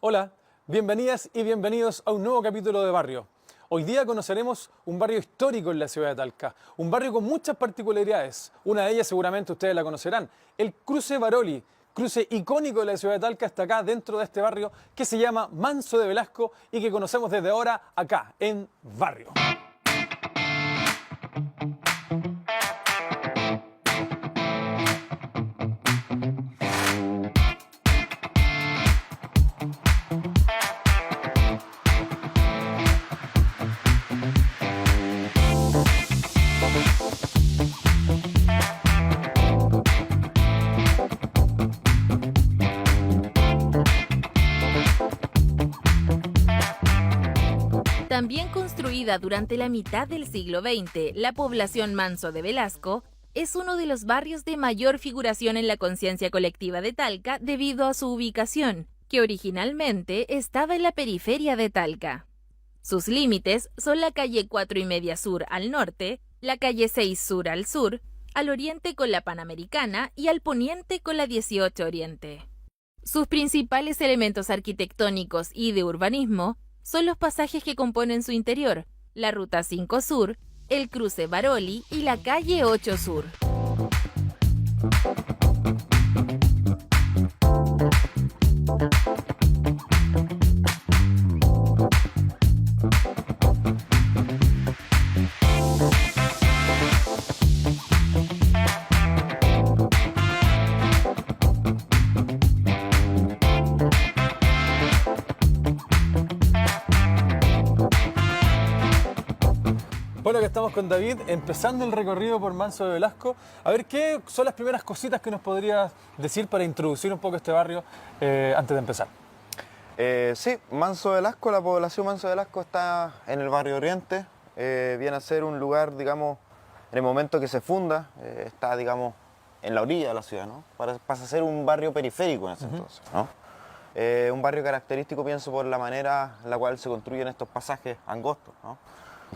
Hola, bienvenidas y bienvenidos a un nuevo capítulo de Barrio. Hoy día conoceremos un barrio histórico en la ciudad de Talca, un barrio con muchas particularidades. Una de ellas seguramente ustedes la conocerán, el Cruce Baroli, cruce icónico de la ciudad de Talca, está acá dentro de este barrio que se llama Manso de Velasco y que conocemos desde ahora acá en Barrio. También construida durante la mitad del siglo XX, la población Manso de Velasco es uno de los barrios de mayor figuración en la conciencia colectiva de Talca debido a su ubicación, que originalmente estaba en la periferia de Talca. Sus límites son la calle 4,5 Sur al norte, la calle 6 Sur al oriente con la Panamericana y al poniente con la 18 Oriente. Sus principales elementos arquitectónicos y de urbanismo son los pasajes que componen su interior, la Ruta 5 Sur, el Cruce Baroli y la calle 8 Sur. Bueno, que estamos con David, empezando el recorrido por Manso de Velasco. A ver, ¿qué son las primeras cositas que nos podrías decir para introducir un poco este barrio antes de empezar? Sí, Manso de Velasco, la población Manso de Velasco está en el barrio Oriente. Viene a ser un lugar, digamos, en el momento que se funda, está, digamos, en la orilla de la ciudad, ¿no? Pasa a ser un barrio periférico en ese entonces, ¿no? Un barrio característico, pienso, por la manera en la cual se construyen estos pasajes angostos, ¿no?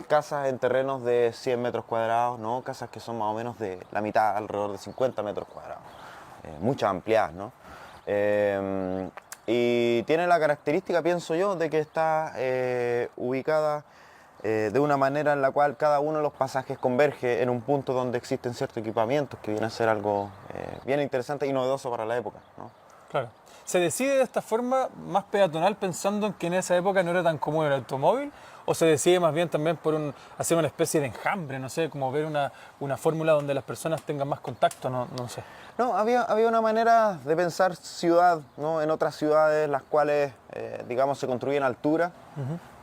Casas en terrenos de 100 metros cuadrados, ¿no? Casas que son más o menos de la mitad, alrededor de 50 metros cuadrados, muchas ampliadas, ¿no? Y tiene la característica, pienso yo, de que está ubicada de una manera en la cual cada uno de los pasajes converge en un punto donde existen ciertos equipamientos que viene a ser algo bien interesante y novedoso para la época, ¿no? Claro. ¿Se decide de esta forma más peatonal pensando en que en esa época no era tan común el automóvil? ¿O se decide más bien también por hacer una especie de enjambre, no sé, como ver una fórmula donde las personas tengan más contacto, no sé? No, había una manera de pensar ciudad, ¿no? En otras ciudades las cuales, digamos, se construyen a altura,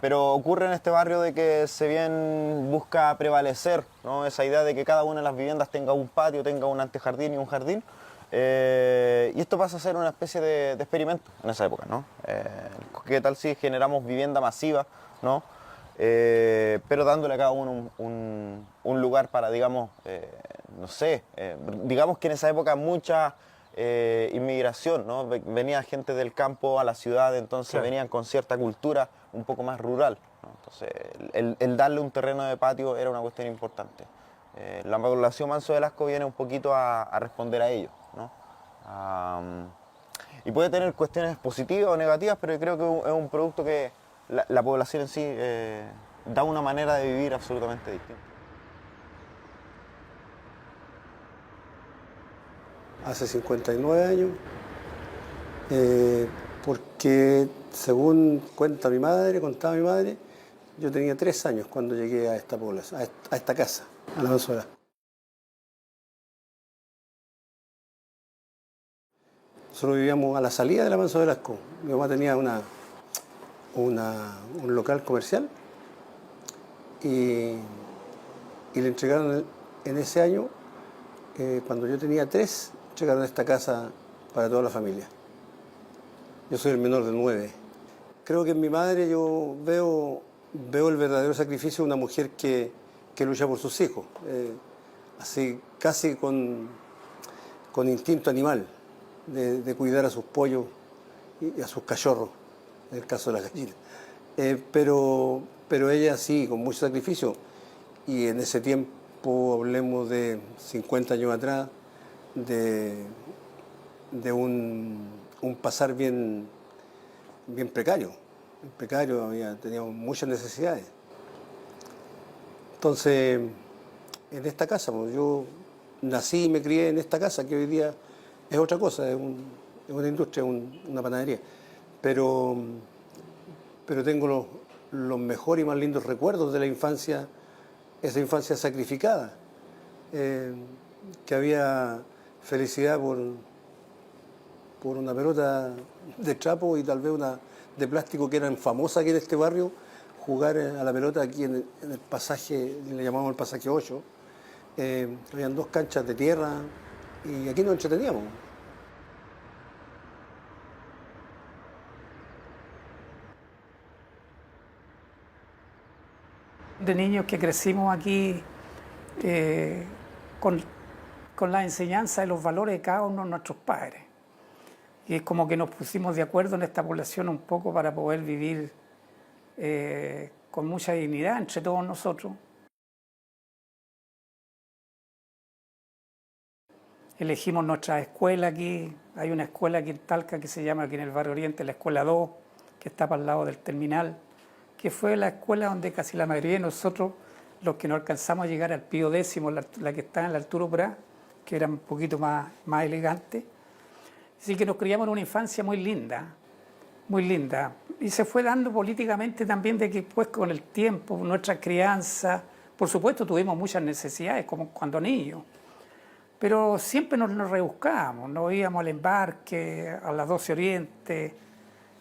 pero ocurre en este barrio de que se bien busca prevalecer, ¿no? Esa idea de que cada una de las viviendas tenga un patio, tenga un antejardín y un jardín. Y esto pasa a ser una especie de experimento en esa época, ¿no? ¿Qué tal si generamos vivienda masiva, ¿no? Pero dándole a cada uno un lugar para, digamos, no sé, digamos que en esa época mucha inmigración, ¿no? Venía gente del campo a la ciudad, entonces Claro. venían con cierta cultura un poco más rural, ¿no? Entonces el darle un terreno de patio era una cuestión importante. La población Manso de Velasco viene un poquito a responder a ello, ¿no? Y puede tener cuestiones positivas o negativas, pero yo creo que es un producto que la población en sí da una manera de vivir absolutamente distinta. Hace 59 años, porque según contaba mi madre, yo tenía 3 años cuando llegué a esta población, a esta casa, a la Manso de Velasco. Nosotros vivíamos a la salida de la Manso de Velasco. Mi mamá tenía un local comercial y le entregaron en ese año, cuando yo tenía 3, entregaron esta casa para toda la familia. Yo soy el menor de 9. Creo que en mi madre yo veo el verdadero sacrificio de una mujer que lucha por sus hijos, así casi con instinto animal, de cuidar a sus pollos y a sus cachorros, en el caso de las gallinas. Pero ella sí, con mucho sacrificio. Y en ese tiempo, hablemos de 50 años atrás, de un pasar bien bien precario. Bien precario, teníamos muchas necesidades. Entonces, en esta casa, pues, yo nací y me crié en esta casa, que hoy día es otra cosa, es una industria, una panadería. Pero tengo los mejores y más lindos recuerdos de la infancia, esa infancia sacrificada, que había felicidad por una pelota de trapo y tal vez una de plástico que eran famosas aquí en este barrio, jugar a la pelota aquí en el pasaje, le llamamos el pasaje 8. Habían 2 canchas de tierra y aquí nos entreteníamos. De niños que crecimos aquí con la enseñanza de los valores de cada uno de nuestros padres. Y es como que nos pusimos de acuerdo en esta población un poco para poder vivir con mucha dignidad entre todos nosotros. Elegimos nuestra escuela aquí. Hay una escuela aquí en Talca que se llama aquí en el Barrio Oriente, la Escuela 2, que está para el lado del terminal, que fue la escuela donde casi la mayoría de nosotros, los que no alcanzamos a llegar al Pío X, la que está en la Arturo Prat, que era un poquito más elegante. Así que nos criamos en una infancia muy linda, muy linda. Y se fue dando políticamente también de que pues con el tiempo, nuestra crianza, por supuesto tuvimos muchas necesidades como cuando niños, pero siempre nos rebuscábamos, nos íbamos al embarque, a las 12 Oriente,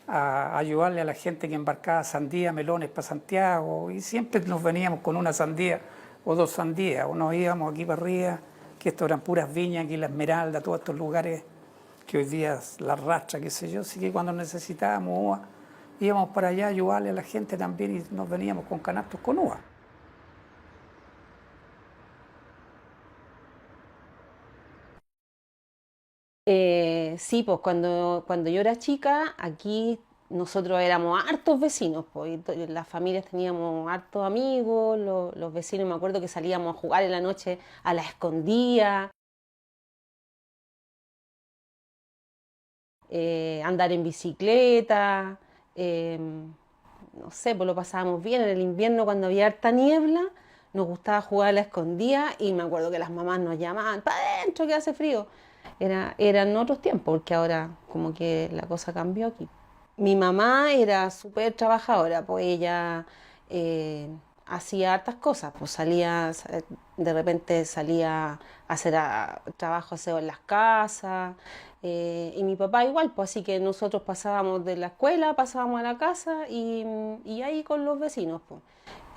a ayudarle a la gente que embarcaba sandía, melones para Santiago, y siempre nos veníamos con una sandía o 2 sandías, o nos íbamos aquí para arriba, que esto eran puras viñas, aquí la Esmeralda, todos estos lugares que hoy día la Rastra, qué sé yo, así que cuando necesitábamos uva, íbamos para allá a ayudarle a la gente también y nos veníamos con canastos con uva. Sí, pues cuando yo era chica, aquí nosotros éramos hartos vecinos, pues, y las familias teníamos hartos amigos, los vecinos, me acuerdo que salíamos a jugar en la noche a la escondida, andar en bicicleta, no sé, pues lo pasábamos bien. En el invierno, cuando había harta niebla, nos gustaba jugar a la escondida y me acuerdo que las mamás nos llamaban, ¡para adentro que hace frío! Eran otros tiempos, porque ahora como que la cosa cambió aquí. Mi mamá era súper trabajadora, pues ella hacía hartas cosas, pues de repente salía a hacer trabajo aseo en las casas, y mi papá igual, pues así que nosotros pasábamos de la escuela, pasábamos a la casa y ahí con los vecinos, pues.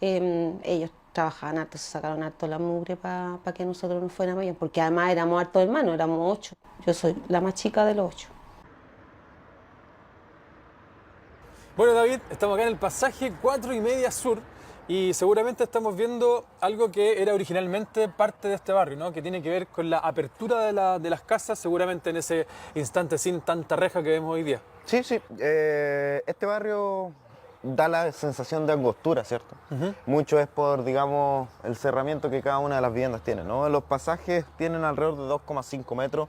Ellos trabajaban harto, se sacaron harto la mugre para que nosotros nos fuéramos bien, porque además éramos hartos hermanos, éramos 8. Yo soy la más chica de los 8. Bueno, David, estamos acá en el pasaje 4:30 Sur y seguramente estamos viendo algo que era originalmente parte de este barrio, ¿no? Que tiene que ver con la apertura de las casas, seguramente en ese instante sin tanta reja que vemos hoy día. Sí, sí. Este barrio da la sensación de angostura, ¿cierto? Mucho es por, digamos, el cerramiento que cada una de las viviendas tiene, ¿no? Los pasajes tienen alrededor de 2,5 metros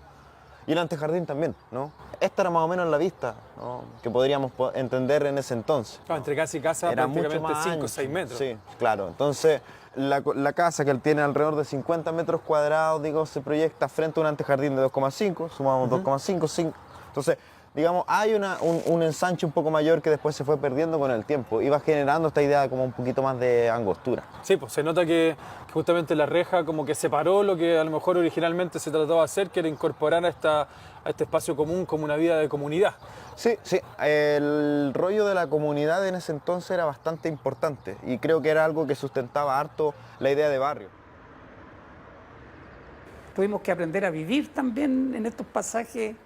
y el antejardín también, ¿no? Esta era más o menos la vista, ¿no? Que podríamos entender en ese entonces. Claro, entre casa y casa Era prácticamente mucho más 5 o ancho. 6 metros. Sí, claro. Entonces, la casa que él tiene alrededor de 50 metros cuadrados, digo, se proyecta frente a un antejardín de 2,5, sumamos 2,5, 5. Entonces, digamos, hay un ensanche un poco mayor que después se fue perdiendo con el tiempo y va generando esta idea de como un poquito más de angostura. Sí, pues se nota que justamente la reja como que separó lo que a lo mejor originalmente se trataba de hacer, que era incorporar a este espacio común como una vida de comunidad. Sí, sí. El rollo de la comunidad en ese entonces era bastante importante y creo que era algo que sustentaba harto la idea de barrio. Tuvimos que aprender a vivir también en estos pasajes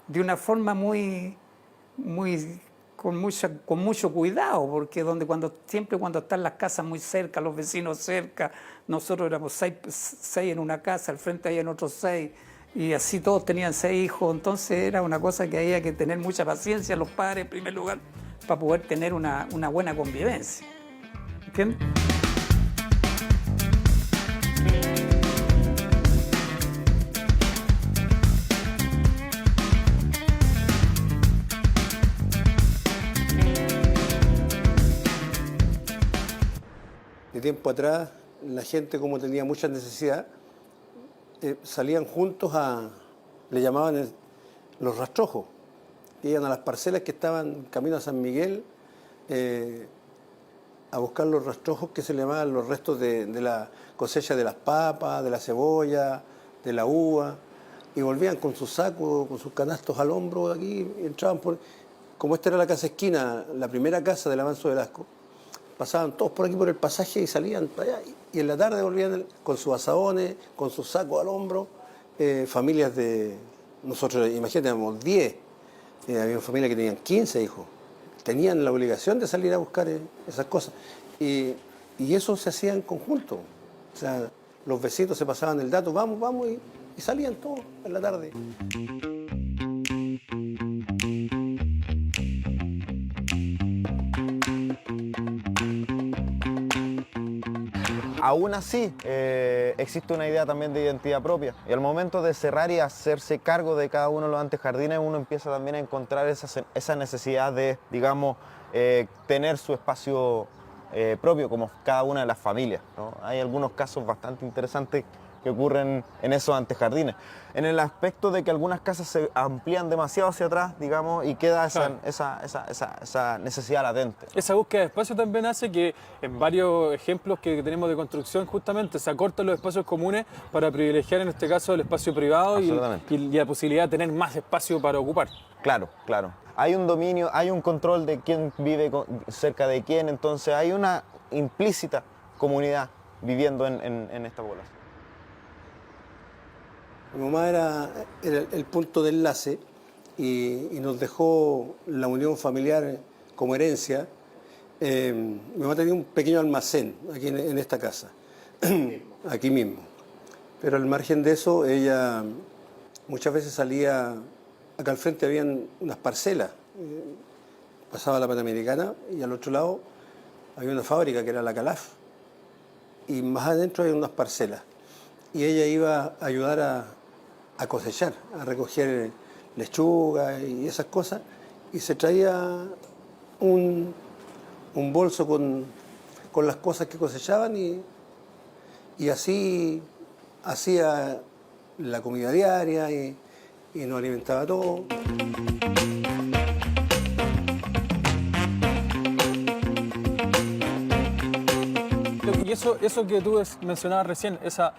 de una forma con mucho cuidado, porque siempre cuando están las casas muy cerca, los vecinos cerca, nosotros éramos seis en una casa, al frente habían otros 6, y así todos tenían 6 hijos, entonces era una cosa que había que tener mucha paciencia los padres en primer lugar para poder tener una buena convivencia. ¿Entiendes? de tiempo atrás, la gente, como tenía mucha necesidad, salían juntos le llamaban los rastrojos, que iban a las parcelas que estaban camino a San Miguel, a buscar los rastrojos que se le llamaban los restos de la cosecha de las papas, de la cebolla, de la uva, y volvían con sus sacos, con sus canastos al hombro aquí, y entraban por... Como esta era la casa esquina, la primera casa del Manso de Velasco, pasaban todos por aquí por el pasaje y salían para allá, y en la tarde volvían con sus asaones, con sus sacos al hombro, familias de... Nosotros, imagínate, éramos 10, había familias que tenían 15 hijos, tenían la obligación de salir a buscar esas cosas, y eso se hacía en conjunto, o sea, los vecinos se pasaban el dato, vamos, vamos, y salían todos en la tarde. Aún así, existe una idea también de identidad propia. Y al momento de cerrar y hacerse cargo de cada uno de los antejardines, uno empieza también a encontrar esa necesidad de, digamos, tener su espacio propio, como cada una de las familias, ¿no? Hay algunos casos bastante interesantes que ocurren en esos antejardines. En el aspecto de que algunas casas se amplían demasiado hacia atrás, digamos, y queda esa necesidad latente. Esa búsqueda de espacio también hace que en varios ejemplos que tenemos de construcción justamente se acortan los espacios comunes para privilegiar en este caso el espacio privado y la posibilidad de tener más espacio para ocupar. Claro, claro. Hay un dominio, hay un control de quién vive cerca de quién, entonces hay una implícita comunidad viviendo en esta población. Mi mamá era el punto de enlace y nos dejó la unión familiar como herencia. Mi mamá tenía un pequeño almacén aquí en esta casa, aquí mismo. Pero al margen de eso, ella muchas veces salía, acá al frente habían unas parcelas, pasaba la Panamericana y al otro lado había una fábrica que era la Calaf. Y más adentro había unas parcelas. Y ella iba a ayudar a cosechar, a recoger lechuga y esas cosas, y se traía un bolso con las cosas que cosechaban y así hacía la comida diaria y nos alimentaba todo. Y eso que tú mencionabas recién, esa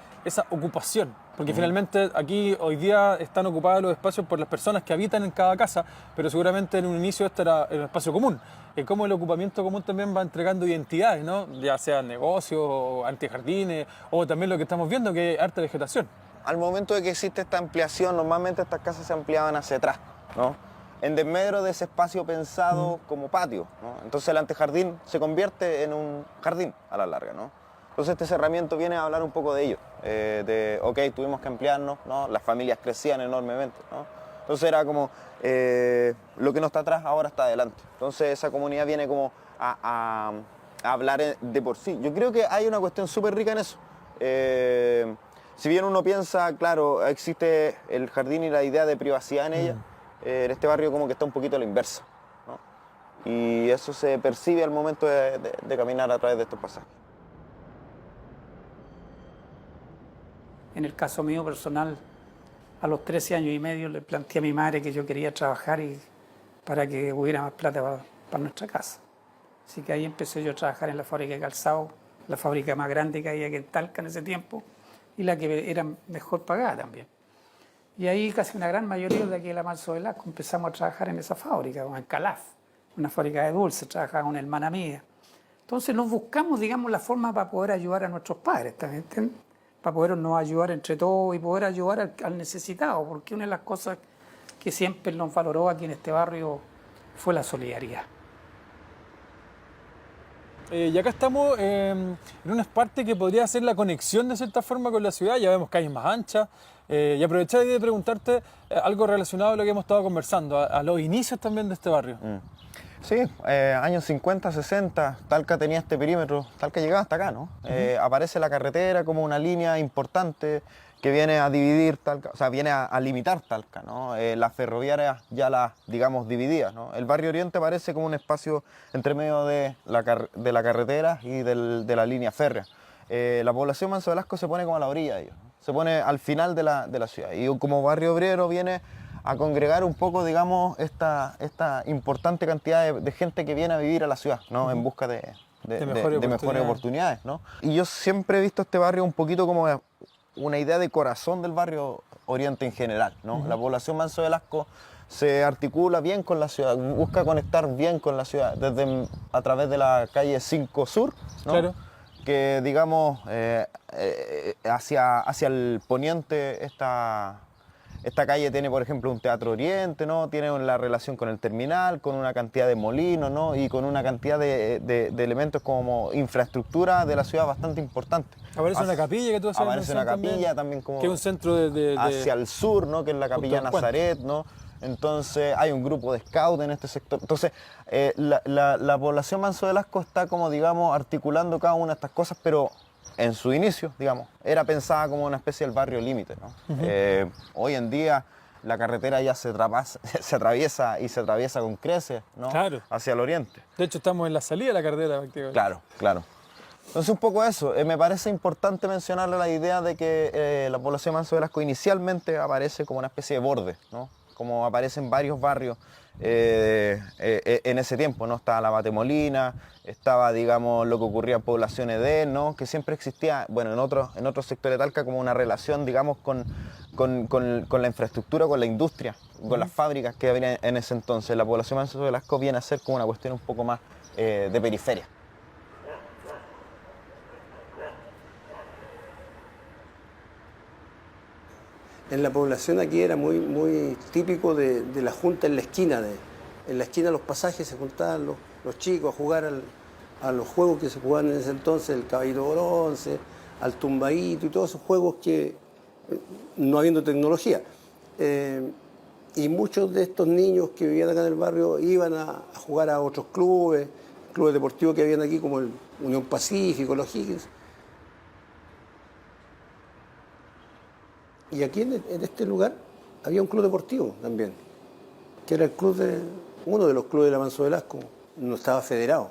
ocupación, porque finalmente aquí hoy día están ocupados los espacios por las personas que habitan en cada casa, pero seguramente en un inicio este era un espacio común. Cómo el ocupamiento común también va entregando identidades, ¿no? Ya sean negocios, o antijardines, o también lo que estamos viendo, que es harta vegetación. Al momento de que existe esta ampliación, normalmente estas casas se ampliaban hacia atrás, ¿no? En desmedro de ese espacio pensado como patio, ¿no? Entonces el antejardín se convierte en un jardín a la larga, ¿no? Entonces este cerramiento viene a hablar un poco de ello, ok, tuvimos que ampliarnos, ¿no? Las familias crecían enormemente, ¿no? Entonces era como, lo que no está atrás ahora está adelante. Entonces esa comunidad viene como a hablar de por sí. Yo creo que hay una cuestión súper rica en eso. Si bien uno piensa, claro, existe el jardín y la idea de privacidad en ella, en este barrio como que está un poquito a la inversa, ¿no? Y eso se percibe al momento de caminar a través de estos pasajes. En el caso mío personal, a los 13 años y medio le planteé a mi madre que yo quería trabajar para que hubiera más plata para nuestra casa. Así que ahí empecé yo a trabajar en la fábrica de calzado, la fábrica más grande que había aquí en Talca en ese tiempo y la que era mejor pagada también. Y ahí casi una gran mayoría de aquí de la Manso de Velasco empezamos a trabajar en esa fábrica, en Calaf, una fábrica de dulces, trabajaba con una hermana mía. Entonces nos buscamos, digamos, la forma para poder ayudar a nuestros padres también, ¿entiendes? Para podernos ayudar entre todos y poder ayudar al necesitado, porque una de las cosas que siempre nos valoró aquí en este barrio fue la solidaridad. Y acá estamos en una parte que podría ser la conexión de cierta forma con la ciudad, ya vemos calles más anchas, y aproveché de preguntarte algo relacionado a lo que hemos estado conversando, a los inicios también de este barrio. Sí, años 50, 60, Talca tenía este perímetro, Talca llegaba hasta acá, ¿no? Aparece la carretera como una línea importante que viene a dividir Talca, o sea, viene a limitar Talca, ¿no? Las ferroviarias ya las, digamos, divididas, ¿no? El barrio Oriente parece como un espacio entre medio de la carretera y de la línea férrea. La población Manso Velasco se pone como a la orilla de ellos, ¿no? Se pone al final de la ciudad, y como barrio obrero viene a congregar un poco, digamos, esta importante cantidad de gente que viene a vivir a la ciudad, ¿no? En busca de mejores oportunidades, ¿no? Y yo siempre he visto este barrio un poquito como una idea de corazón del barrio Oriente en general, ¿no? La población Manso Velasco se articula bien con la ciudad, busca conectar bien con la ciudad, a través de la calle 5 Sur, ¿no? Claro. Que digamos hacia el poniente esta calle tiene, por ejemplo, un Teatro Oriente, ¿no? Tiene la relación con el terminal, con una cantidad de molinos, ¿no? Y con una cantidad de elementos como infraestructura de la ciudad bastante importante. Aparece una capilla que tú haces. Aparece una capilla también como que es un centro hacia el sur, ¿no? Que es la capilla Nazaret, ¿no? Entonces hay un grupo de scout en este sector. Entonces la población Manso Velasco está como, digamos, articulando cada una de estas cosas, pero en su inicio, digamos, era pensada como una especie del barrio límite, ¿no? Hoy en día la carretera ya se atraviesa con creces, ¿no? Claro. Hacia el oriente. De hecho, estamos en la salida de la carretera, prácticamente. Claro, claro. Entonces un poco eso, me parece importante mencionarle la idea de que la población Manso Velasco inicialmente aparece como una especie de borde, ¿no? Como aparecen varios barrios en ese tiempo, ¿no? Estaba la Batemolina, estaba, digamos, lo que ocurría en Población Edén, ¿no? Que siempre existía, bueno, en otros sectores de Talca como una relación, digamos, con la infraestructura, con la industria, con las fábricas que había en ese entonces. La población Manso Velasco viene a ser como una cuestión un poco más de periferia. En la población aquí era muy típico de la junta en la esquina. En la esquina de los pasajes se juntaban los chicos a jugar a los juegos que se jugaban en ese entonces, el caballito bronce, al tumbaíto y todos esos juegos que no habiendo tecnología. Y muchos de estos niños que vivían acá en el barrio iban a jugar a otros clubes deportivos que habían aquí como el Unión Pacífico, los Higgins. Y aquí en este lugar había un club deportivo también, que era uno de los clubes de la Manso Velasco, no estaba federado,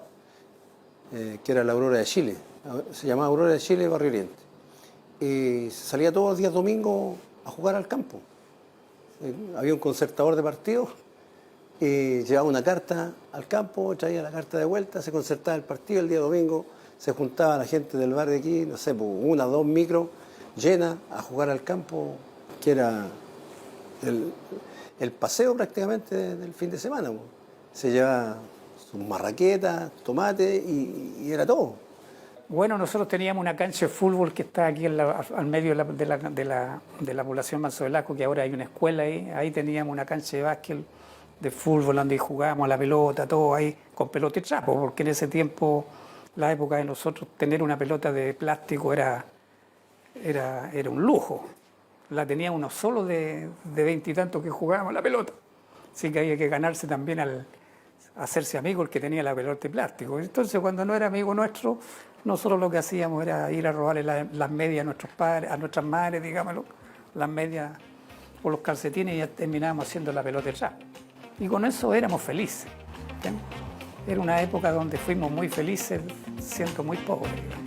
que era la Aurora de Chile, se llamaba Aurora de Chile Barrio Oriente. Y se salía todos los días domingos a jugar al campo. Había un concertador de partidos, llevaba una carta al campo, traía la carta de vuelta, se concertaba el partido el día domingo, se juntaba la gente del bar de aquí, no sé, una o dos micros, llena a jugar al campo, que era el paseo prácticamente del fin de semana. Se llevaba sus marraquetas, tomate y era todo. Bueno, nosotros teníamos una cancha de fútbol que está aquí al medio de la población Manso Velasco, que ahora hay una escuela ahí. Ahí teníamos una cancha de básquet, de fútbol, donde jugábamos a la pelota, todo ahí, con pelota y trapo, porque en ese tiempo, la época de nosotros, tener una pelota de plástico era un lujo. La tenía uno solo de 20 y tantos que jugábamos la pelota. Así que había que ganarse también al hacerse amigo el que tenía la pelota de plástico. Entonces, cuando no era amigo nuestro, nosotros lo que hacíamos era ir a robarle las medias a nuestros padres, a nuestras madres, digámoslo, las medias o los calcetines, y ya terminábamos haciendo la pelota de trap. Y con eso éramos felices. ¿Entiendes? Era una época donde fuimos muy felices siendo muy pobres, digamos.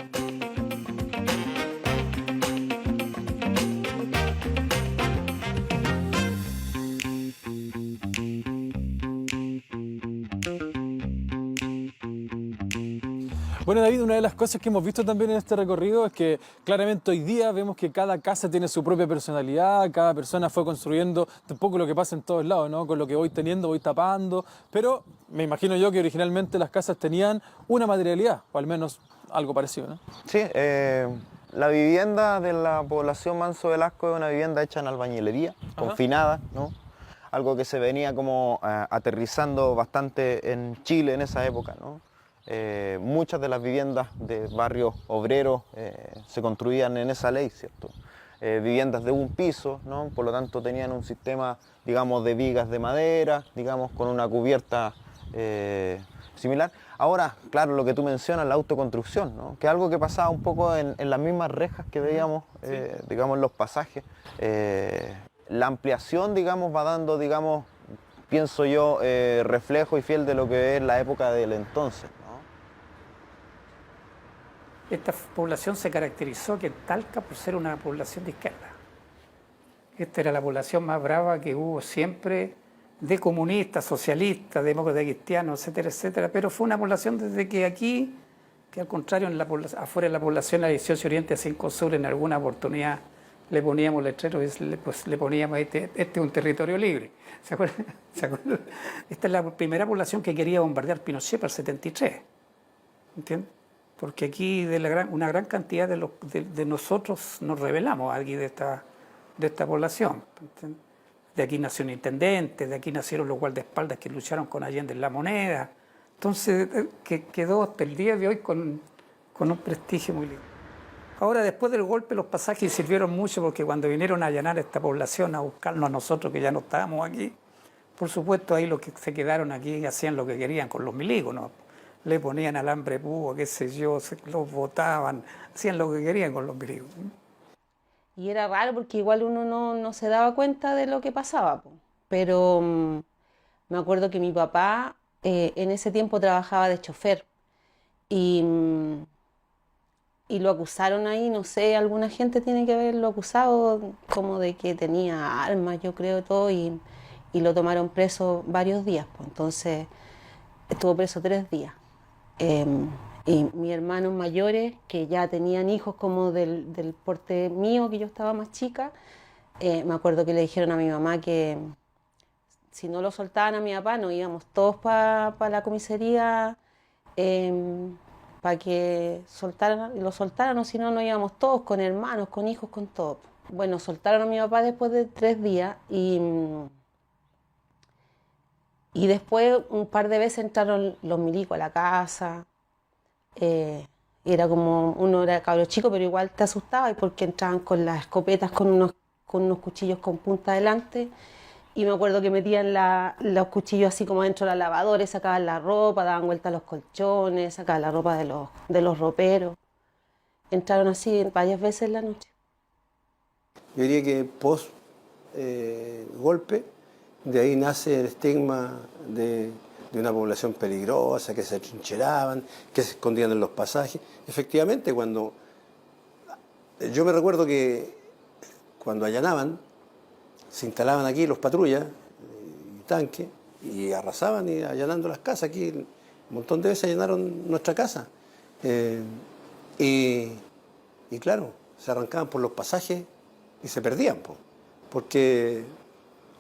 Bueno, David, una de las cosas que hemos visto también en este recorrido es que claramente hoy día vemos que cada casa tiene su propia personalidad, cada persona fue construyendo un poco lo que pasa en todos lados, ¿no? Con lo que voy teniendo, voy tapando, pero me imagino yo que originalmente las casas tenían una materialidad, o al menos algo parecido, ¿no? Sí, la vivienda de la población Manso Velasco es una vivienda hecha en albañilería, confinada, ¿no? Algo que se venía como aterrizando bastante en Chile en esa época, ¿no? Muchas de las viviendas de barrios obreros se construían en esa ley, ¿cierto? Viviendas de un piso, ¿no? Por lo tanto tenían un sistema, digamos, de vigas de madera, digamos, con una cubierta similar. Ahora, claro, lo que tú mencionas, la autoconstrucción, ¿no? Que es algo que pasaba un poco en las mismas rejas que veíamos, digamos, en los pasajes. La ampliación, digamos, va dando, digamos, pienso yo, reflejo y fiel de lo que es la época del entonces, ¿no? Esta población se caracterizó que en Talca por ser una población de izquierda. Esta era la población más brava que hubo siempre, de comunistas, socialistas, demócratas cristianos, etcétera, etcétera. Pero fue una población desde que aquí, que al contrario, afuera de la población, la 18 Oriente, 5 Sur, en alguna oportunidad le poníamos letreros y pues, le poníamos este es un territorio libre. ¿Se acuerdan? ¿Se acuerdan? Esta es la primera población que quería bombardear Pinochet para el 73. ¿Entiendes? Porque aquí una gran cantidad de nosotros nos rebelamos aquí de esta población. ¿Entiendes? De aquí nació un intendente, de aquí nacieron los guardaespaldas que lucharon con Allende en la moneda. Entonces quedó hasta el día de hoy con un prestigio muy lindo. Ahora, después del golpe, los pasajes sirvieron mucho porque cuando vinieron a allanar esta población, a buscarnos a nosotros que ya no estábamos aquí, por supuesto ahí los que se quedaron aquí hacían lo que querían con los milicos, ¿no? Le ponían alambre púa, qué sé yo, los botaban, hacían lo que querían con los milicos. Y era raro porque igual uno no se daba cuenta de lo que pasaba, po. Pero me acuerdo que mi papá en ese tiempo trabajaba de chofer y lo acusaron ahí, no sé, alguna gente tiene que haberlo acusado como de que tenía armas, yo creo, todo, y lo tomaron preso varios días, pues. Entonces estuvo preso 3 días. Y mis hermanos mayores, que ya tenían hijos como del porte mío, que yo estaba más chica, me acuerdo que le dijeron a mi mamá que si no lo soltaban a mi papá, nos íbamos todos para la comisaría para que lo soltaran, o si no, nos íbamos todos con hermanos, con hijos, con todo. Bueno, soltaron a mi papá después de 3 días y después un par de veces entraron los milicos a la casa. Era como, uno era cabro chico, pero igual te asustaba porque entraban con las escopetas con unos cuchillos con punta delante. Y me acuerdo que metían los cuchillos así como dentro de la lavadora, sacaban la ropa, daban vuelta a los colchones, sacaban la ropa de los roperos. Entraron así varias veces en la noche. Yo diría que post golpe, de ahí nace el estigma de una población peligrosa, que se atrincheraban, que se escondían en los pasajes. Efectivamente, yo me recuerdo que cuando allanaban, se instalaban aquí los patrullas y tanques y arrasaban y allanando las casas. Aquí un montón de veces allanaron nuestra casa. Y claro, se arrancaban por los pasajes y se perdían, porque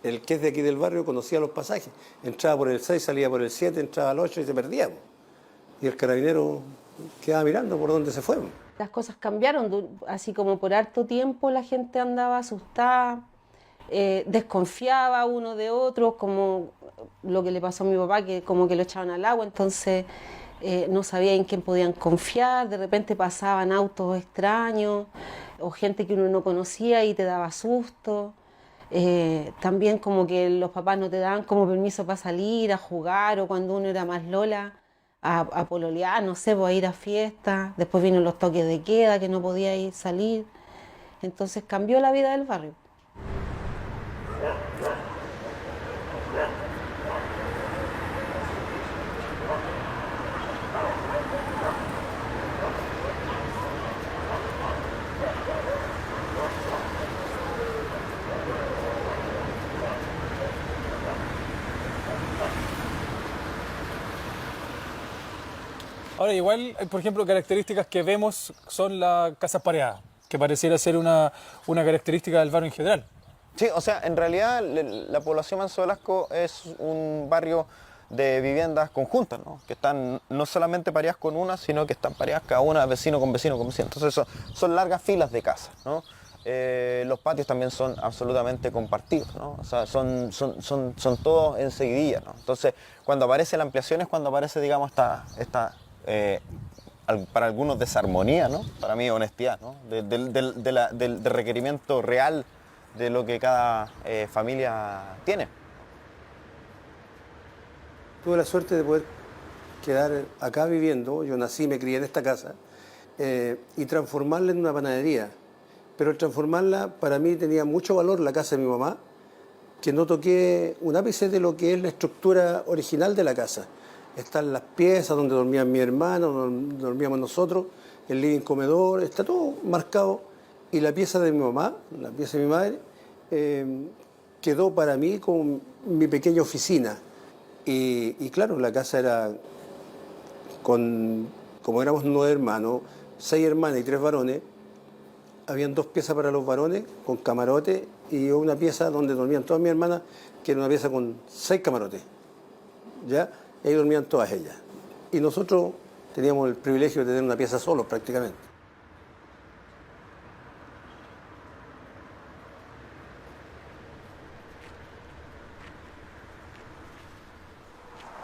el que es de aquí del barrio conocía los pasajes. Entraba por el 6, salía por el 7, entraba al 8 y se perdía. Y el carabinero quedaba mirando por dónde se fue. Las cosas cambiaron, así como por harto tiempo la gente andaba asustada, desconfiaba uno de otro, como lo que le pasó a mi papá, que como que lo echaban al agua, entonces no sabía en quién podían confiar, de repente pasaban autos extraños o gente que uno no conocía y te daba susto. También como que los papás no te daban como permiso para salir a jugar, o cuando uno era más lola a pololear, no sé, a ir a fiestas. Después vino los toques de queda, que no podía ir salir. Entonces cambió la vida del barrio. Ahora, igual, por ejemplo, características que vemos son las casas pareadas, que pareciera ser una característica del barrio en general. Sí, o sea, en realidad la población Manso Velasco es un barrio de viviendas conjuntas, ¿no? Que están no solamente pareadas con una, sino que están pareadas cada una vecino con vecino con vecino. Entonces son largas filas de casas, ¿no? Los patios también son absolutamente compartidos, ¿no? O sea, son todos enseguidilla, ¿no? Entonces, cuando aparece la ampliación es cuando aparece, digamos, esta para algunos desarmonía, ¿no? Para mí honestidad, ¿no? Del requerimiento real de lo que cada familia tiene. Tuve la suerte de poder quedar acá viviendo, yo nací y me crié en esta casa, y transformarla en una panadería. Pero transformarla, para mí tenía mucho valor la casa de mi mamá, que no toqué un ápice de lo que es la estructura original de la casa. Están las piezas donde dormían mi hermano, donde dormíamos nosotros, el living comedor, está todo marcado. Y la pieza de mi mamá, la pieza de mi madre, quedó para mí como mi pequeña oficina. Y claro, la casa era, como éramos 9 hermanos, 6 hermanas y 3 varones, habían 2 piezas para los varones con camarote y una pieza donde dormían todas mis hermanas, que era una pieza con 6 camarotes. ¿Ya? Y ahí dormían todas ellas. Y nosotros teníamos el privilegio de tener una pieza solos prácticamente.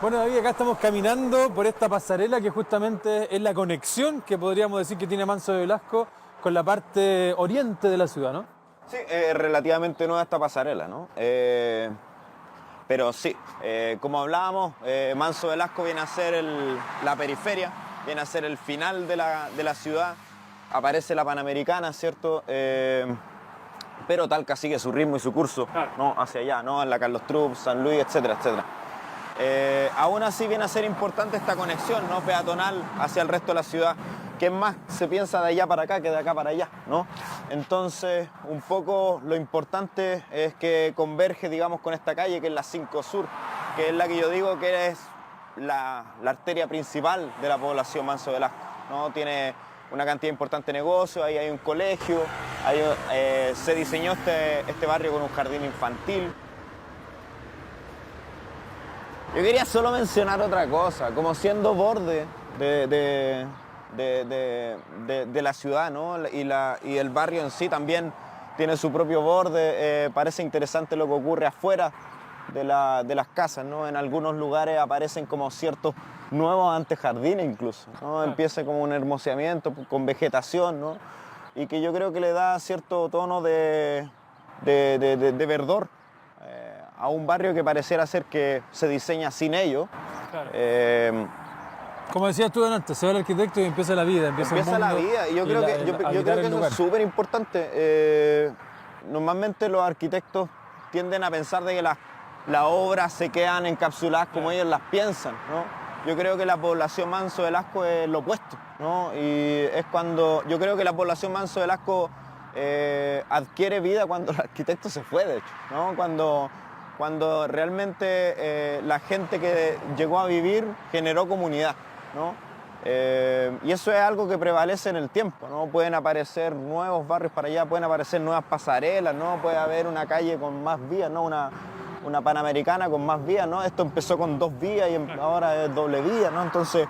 Bueno, David, acá estamos caminando por esta pasarela que justamente es la conexión que podríamos decir que tiene Manso de Velasco con la parte oriente de la ciudad, ¿no? Sí, es relativamente nueva esta pasarela, ¿no? Pero sí, como hablábamos, Manso de Velasco viene a ser la periferia, viene a ser el final de la ciudad, aparece la Panamericana, ¿cierto? Pero Talca sigue su ritmo y su curso, ¿no? Hacia allá, ¿no? En la Carlos Trupp, San Luis, etcétera, etcétera. Aún así viene a ser importante esta conexión, ¿no? Peatonal hacia el resto de la ciudad, que más se piensa de allá para acá que de acá para allá, ¿no? Entonces, un poco lo importante es que converge, digamos, con esta calle que es la 5 Sur, que es la que yo digo que es la arteria principal de la población Manso de Velasco, ¿no? Tiene una cantidad importante de negocios, ahí hay un colegio, se diseñó este barrio con un jardín infantil. Yo quería solo mencionar otra cosa, como siendo borde de la ciudad, ¿no? Y el barrio en sí también tiene su propio borde. Parece interesante lo que ocurre afuera de las casas, ¿no? En algunos lugares aparecen como ciertos nuevos antejardines incluso, ¿no? Empieza como un hermoseamiento con vegetación, ¿no? Y que yo creo que le da cierto tono de verdor a un barrio que pareciera ser que se diseña sin ello. Claro. Como decías tú antes, se va el arquitecto y empieza la vida, empieza el mundo, la vida, y yo creo que eso es súper importante. Normalmente los arquitectos tienden a pensar de que las obras se quedan encapsuladas como ellos las piensan, ¿no? Yo creo que la población Manso de Velasco es lo opuesto, ¿no? Y es cuando yo creo que la población Manso de Velasco adquiere vida cuando el arquitecto se fue, de hecho, ¿no? Cuando realmente la gente que llegó a vivir generó comunidad, ¿no? Y eso es algo que prevalece en el tiempo, ¿no? Pueden aparecer nuevos barrios para allá, pueden aparecer nuevas pasarelas, ¿no? Puede haber una calle con más vías, ¿no? Una Panamericana con más vías, ¿no? Esto empezó con 2 vías y ahora es doble vía, ¿no? Entonces,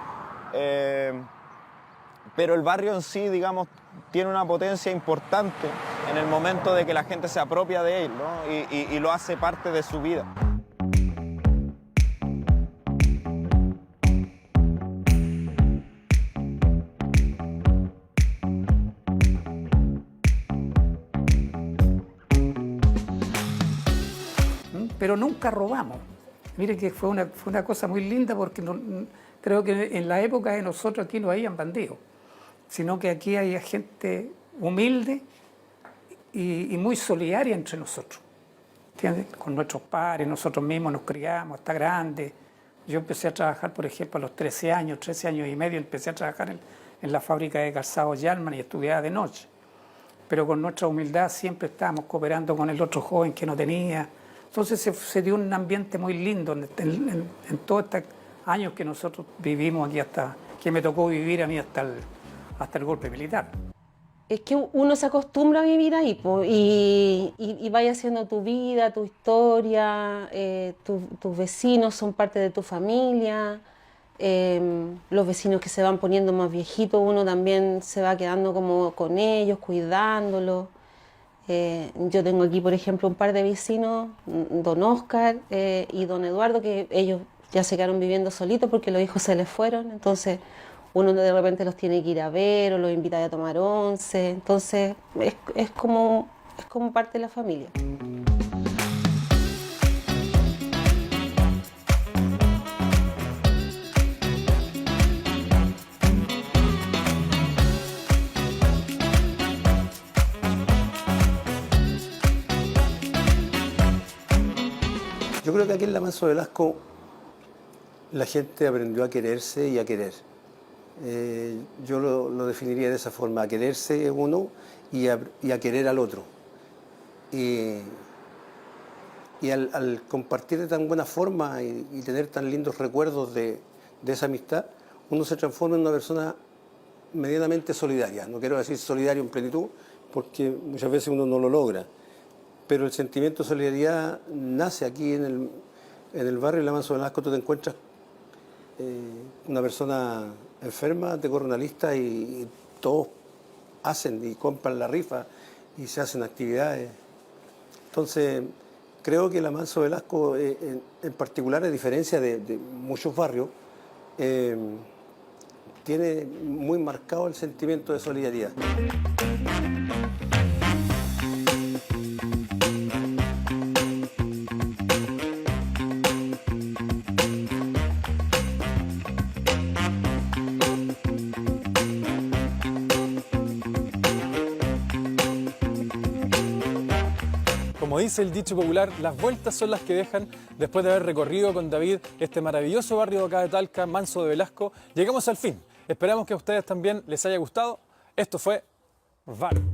pero el barrio en sí, digamos, tiene una potencia importante en el momento de que la gente se apropia de él, ¿no? Y lo hace parte de su vida. Pero nunca robamos. Mire que fue una cosa muy linda porque creo que en la época de nosotros aquí no habían bandidos, sino que aquí hay gente humilde y muy solidaria entre nosotros, ¿entiendes? Con nuestros padres, nosotros mismos nos criamos hasta grandes. Yo empecé a trabajar, por ejemplo, a los 13 años y medio, empecé a trabajar en la fábrica de calzados Yalman y estudiaba de noche. Pero con nuestra humildad siempre estábamos cooperando con el otro joven que no tenía. Entonces se dio un ambiente muy lindo en todos estos años que nosotros vivimos aquí, hasta que me tocó vivir a mí hasta el golpe militar. Es que uno se acostumbra a vivir ahí, po, y vaya haciendo tu vida, tu historia, tus vecinos son parte de tu familia, los vecinos que se van poniendo más viejitos, uno también se va quedando como con ellos, cuidándolos. Yo tengo aquí, por ejemplo, un par de vecinos, don Oscar y don Eduardo, que ellos ya se quedaron viviendo solitos porque los hijos se les fueron, entonces uno de repente los tiene que ir a ver o los invita a tomar once, entonces es como parte de la familia. creo que aquí en la Manso Velasco la gente aprendió a quererse y a querer. Yo lo definiría de esa forma, a quererse uno y a querer al otro. Y al compartir de tan buena forma y tener tan lindos recuerdos de esa amistad, uno se transforma en una persona medianamente solidaria. No quiero decir solidario en plenitud, porque muchas veces uno no lo logra. Pero el sentimiento de solidaridad nace aquí en el barrio de la Manso Velasco. Tú te encuentras una persona enferma, te corre una lista y todos hacen y compran la rifa y se hacen actividades. Entonces, creo que la Manso Velasco en particular, a diferencia de muchos barrios, tiene muy marcado el sentimiento de solidaridad. Como dice el dicho popular, las vueltas son las que dejan. Después de haber recorrido con David este maravilloso barrio de acá de Talca, Manso de Velasco, llegamos al fin. Esperamos que a ustedes también les haya gustado. Esto fue VAR.